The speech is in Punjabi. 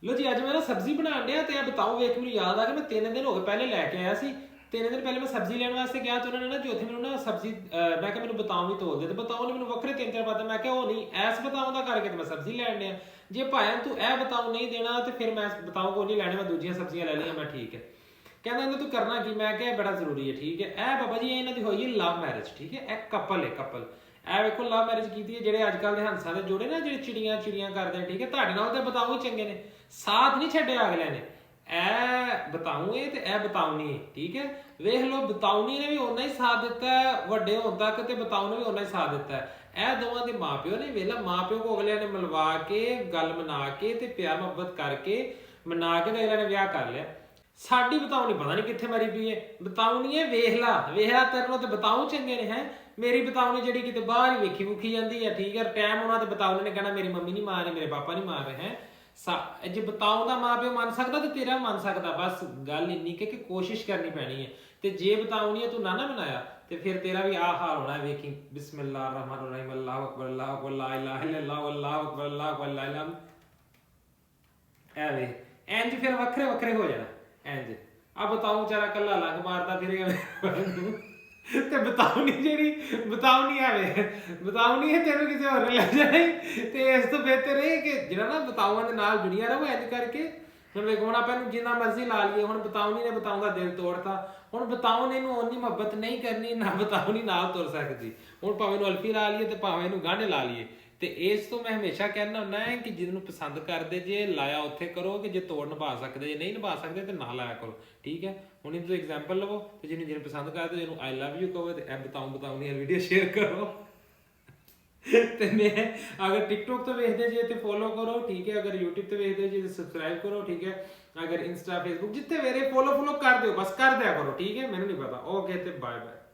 लो जी अज मैं ना सब्जी बना दिया तो बताओ वेख मैं याद आ गया मैं 3 दिन हो गए पहले लैके आया सी 3 दिन पहले मैं सब्जी लेने वास्ते गया तो उन्होंने ना जो थे मैंने ना सब्जी मैं क्या मैंने बताऊं भी तोल दे तो बताऊं ने मैंने वखरे 3-4 पाते मैं क्या वो नहीं ऐस बताऊं का करके तो मैं सब्जी लैन दिया जे भाया तू ए बताऊं नहीं देना तो फिर मैं बताऊं को नहीं लैने मैं दूजियां सब्जियां ले लिया मैं ठीक है कहना इन्हें तू करना की मैं क्या बड़ा जरूरी है ठीक है ए बाबा जी इन्हों की हुई है लव मैरिज ठीक है ए कपल है कपल ਇਹ ਵੇਖੋ ਲਵ ਮੈਰਿਜ ਕੀਤੀ ਹੈ ਜਿਹੜੇ ਅੱਜ ਕੱਲ ਦੇ ਹੰਸਾਂ ਦੇ ਜੋੜੇ ਨਾ ਜਿਹੜੇ ਚਿੜੀਆਂ ਕਰਦੇ ਨੇ ਠੀਕ ਹੈ ਤੁਹਾਡੇ ਨਾਲ ਤੇ ਬਤਾਉ ਹੀ ਚੰਗੇ ਨੇ ਸਾਥ ਨਹੀਂ ਛੱਡਿਆ ਅਗਲਿਆਂ ਨੇ ਇਹ ਬਤਾਉ ਇਹ ਤੇ ਇਹ ਬਤਾਉਣੀ ਹੈ ਠੀਕ ਹੈ ਵੇਖ ਲਓ ਬਤਾਉਣੀ ਨੇ ਵੀ ਓਨਾ ਹੀ ਸਾਥ ਦਿੱਤਾ ਵੱਡੇ ਹੋਣ ਤੱਕ ਤੇ ਬਤਾਉ ਨੇ ਵੀ ਓਨਾ ਹੀ ਸਾਥ ਦਿੱਤਾ ਇਹ ਦੋਵਾਂ ਦੇ ਮਾਪਿਓ ਨੇ ਵੇਲਾ ਮਾਪਿਓ ਕੋ ਅਗਲਿਆਂ ਨੇ ਮਿਲਵਾ ਕੇ ਗੱਲ ਮਨਾ ਕੇ ਤੇ ਪਿਆਰ ਮੁਹੱਬਤ ਕਰਕੇ ਮਨਾ ਕੇ ਅਗਲਿਆਂ ਨੇ ਵਿਆਹ ਕਰ ਲਿਆ ਸਾਡੀ ਬਤਾਉ ਨਹੀਂ ਪਤਾ ਨਹੀਂ ਕਿੱਥੇ ਮਰੀ ਪਈ ਹੈ ਬਤਾਉਣੀ ਹੈ ਵੇਖ ਲਾ ਤੇਰੇ ਨੂੰ ਤੇ ਬਤਾਉ ਚੰਗੇ ਨੇ ਹੈ ਮੇਰੀ ਬਤਾਉਣੀ ਜਿਹੜੀ ਕਿਤੇ ਬਾਹਰ ਹੀ ਵੇਖੀ ਵੁਖੀ ਜਾਂਦੀ ਹੈ ਠੀਕ ਹੈ ਟਾਈਮ ਉਹਨਾਂ ਤੇ ਬਤਾਉਣੇ ਨੇ ਕਹਿਣਾ ਮੇਰੀ ਮੰਮੀ ਨਹੀਂ ਮਾਰ ਰਹੀ ਮੇਰੇ ਪਾਪਾ ਨਹੀਂ ਮਾਰ ਰਹੇ ਹੈ ਜੇ ਬਤਾਉ ਦਾ ਮਾਂ ਪਿਓ ਮੰਨ ਸਕਦਾ ਤੇ ਤੇਰਾ ਮੰਨ ਸਕਦਾ ਬਸ ਗੱਲ ਇੰਨੀ ਕਿ ਕੋਸ਼ਿਸ਼ ਕਰਨੀ ਪੈਣੀ ਹੈ ਤੇ ਜੇ ਬਤਾਉਣੀ ਹੈ ਤੂੰ ਨਾ ਬਣਾਇਆ ਤੇ ਫਿਰ ਤੇਰਾ ਵੀ ਆਹ ਹਾਲ ਹੋਣਾ ਵੇਖੀ ਬਿਸਮਿਲ੍ਲਾਹਿਰ ਰਹਿਮਾਨਿਰ ਰਹੀਮ ਅੱਲਾਹੁ ਅਕਬਰ ਲਾ ਇਲਾਹਾ ਇল্লাল্লাহ ਅੱਲਾਹੁ ਅਕਬਰ ਅੱਲਾਹੁ ਅਕਬਰ ਐਵੇਂ ਇੰਜ ਫਿਰ ਵੱਖਰੇ ਹੋ ਜਾਣਾ ਇੰਜ ਆ ਬਤਾਉ ਵਿਚਾਰਾ ਕੱਲਾ ਲੰਗ ਮਾਰਦਾ ਫਿਰੇਗਾ ਤੇ ਬਤਾਉਣੀ ਜਿਹੜੀ ਬਤਾਉਣੀ ਆਵੇ ਬਤਾਉਣੀ ਹੈ ਤੈਨੂੰ ਕਿਸੇ ਹੋਰ ਲੈ ਜਾਏ ਤੇ ਇਸ ਤੋਂ ਬਿਹਤਰ ਇਹ ਕਿ ਜਿਹੜਾ ਨਾ ਬਤਾਉਆਂ ਦੇ ਨਾਲ ਜੁੜੀਆਂ ਰਹੋ ਇੰਜ ਕਰਕੇ ਹੁਣ ਵੇਖੋ ਹੁਣ ਆਪਾਂ ਨੂੰ ਜਿੰਨਾ ਮਰਜ਼ੀ ਲਾ ਲਈਏ ਹੁਣ ਬਤਾਉਣੀ ਨੇ ਬਤਾਉਂਦਾ ਦਿਲ ਤੋੜਤਾ ਹੁਣ ਬਤਾਉ ਨੇ ਇਹਨੂੰ ਓਨੀ ਮੁਹੱਬਤ ਨਹੀਂ ਕਰਨੀ ਨਾ ਬਤਾਉਣੀ ਨਾਲ ਤੁਰ ਸਕਦੀ ਹੁਣ ਭਾਵੇਂ ਨੂੰ ਅਲਫੀ ਲਾ ਲਈਏ ਤੇ ਭਾਵੇਂ ਇਹਨੂੰ ਗਾਂਢੇ ਲਾ ਲਈਏ ਤੇ ਇਸ ਤੋਂ ਮੈਂ ਹਮੇਸ਼ਾ ਕਹਿਣਾ ਹੁੰਦਾ ਹੈ ਕਿ ਜਿਹਨੂੰ ਪਸੰਦ ਕਰਦੇ ਜੇ ਲਾਇਆ ਉੱਥੇ ਕਰੋ ਕਿ ਜੇ ਤੋੜ ਨਿਭਾ ਸਕਦੇ ਜੇ ਨਹੀਂ ਨਿਭਾ ਸਕਦੇ ਤੇ ਨਾ ਲਾਇਆ ਕਰੋ ਠੀਕ ਹੈ ਹੁਣ ਇਹਨੂੰ ਐਗਜ਼ਾਮਪਲ ਲਵੋ ਤੇ ਜਿਹਨੂੰ ਪਸੰਦ ਕਰਦੇ ਜਿਹਨੂੰ ਆਈ ਲਵ ਯੂ ਕਹੋ ਤੇ ਇਹ ਬਤਾਉਣੀ ਵੀਡੀਓ ਸ਼ੇਅਰ ਕਰੋ ਤੇ ਮੈਂ ਅਗਰ ਟਿਕਟੋਕ ਤੋਂ ਵੇਖਦੇ ਜੇ ਤੇ ਫੋਲੋ ਕਰੋ ਠੀਕ ਹੈ ਅਗਰ YouTube ਤੇ ਵੇਖਦੇ ਜੇ ਤੇ ਸਬਸਕ੍ਰਾਈਬ ਕਰੋ ਠੀਕ ਹੈ ਅਗਰ ਇੰਸਟਾ ਫੇਸਬੁੱਕ ਜਿੱਥੇ ਮੇਰੇ ਫੋਲੋ ਕਰ ਦਿਓ ਬਸ ਕਰ ਦਿਆ ਕਰੋ ਠੀਕ ਹੈ ਮੈਨੂੰ ਨਹੀਂ ਪਤਾ ਓਕੇ ਤੇ ਬਾਏ ਬਾਏ